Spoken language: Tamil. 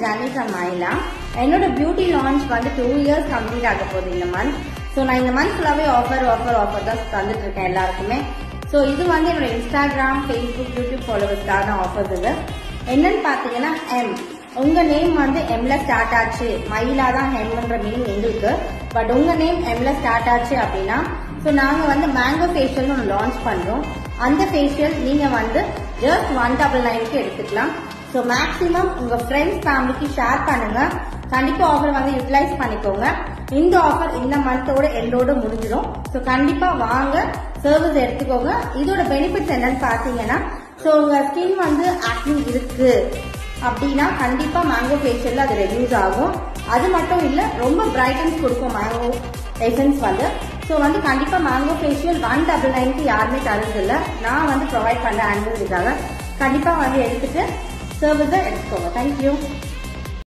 Jani from Maila. என்னோட பியூட்டி லான்ச் வந்து 2 years கம்ப்ளீட் ஆக போகுது இந்த மந்த். ஸோ நான் இந்த மந்த் ஃபுல்லாவே ஆஃபர் தான் தந்துட்டு இருக்கேன் எல்லாருக்குமே. ஸோ இது வந்து என்னோட இன்ஸ்டாகிராம், ஃபேஸ்புக், யூடியூப் ஃபாலோவர்ஸ்க்கான ஆஃபர்ஸ் இது. என்னன்னு பாத்தீங்கன்னா எம், உங்க நேம் வந்து எம்ல ஸ்டார்ட் ஆச்சு, மயிலா தான் ஹெம்ன்ற மீனிங் எங்களுக்கு. பட் உங்க நேம் எம்ல ஸ்டார்ட் ஆச்சு அப்படின்னா ஸோ நாங்க வந்து மேங்கோ ஃபேஷியல்னு ஒன்று லான்ச் பண்றோம். அந்த ஃபேஷியல் நீங்க வந்து ஜஸ்ட் 199க்கு எடுத்துக்கலாம். ஸோ மேக்ஸிமம் உங்க ஃப்ரெண்ட்ஸ் ஃபேமிலிக்கு ஷேர் பண்ணுங்க. கண்டிப்பா ஆஃபர் வந்து யூட்டிலைஸ் பண்ணிக்கோங்க. இந்த ஆஃபர் இந்த மந்தோட எண்டோட முடிஞ்சிடும். ஸோ கண்டிப்பா வாங்க, சர்வீஸ் எடுத்துக்கோங்க. இதோட பெனிஃபிட்ஸ் என்னன்னு பாத்தீங்கன்னா, ஸோ உங்க ஸ்கின் வந்து ஆக்னி இருக்கு அப்படின்னா கண்டிப்பா மேங்கோ ஃபேஷியல்ல அது ரெடியூஸ் ஆகும். அது மட்டும் இல்ல, ரொம்ப பிரைட்டன்ஸ் கொடுக்கும் மேங்கோ எசன்ஸ் வந்து. ஸோ வந்து கண்டிப்பா மேங்கோ ஃபேஷியல் 199க்கு யாருமே தருது இல்லை. நான் வந்து ப்ரொவைட் பண்ண ஆனிவர்சரிக்காக கண்டிப்பா வந்து எடுத்துட்டு சர்வீஸை எடுத்துக்கோங்க. தேங்க்யூ.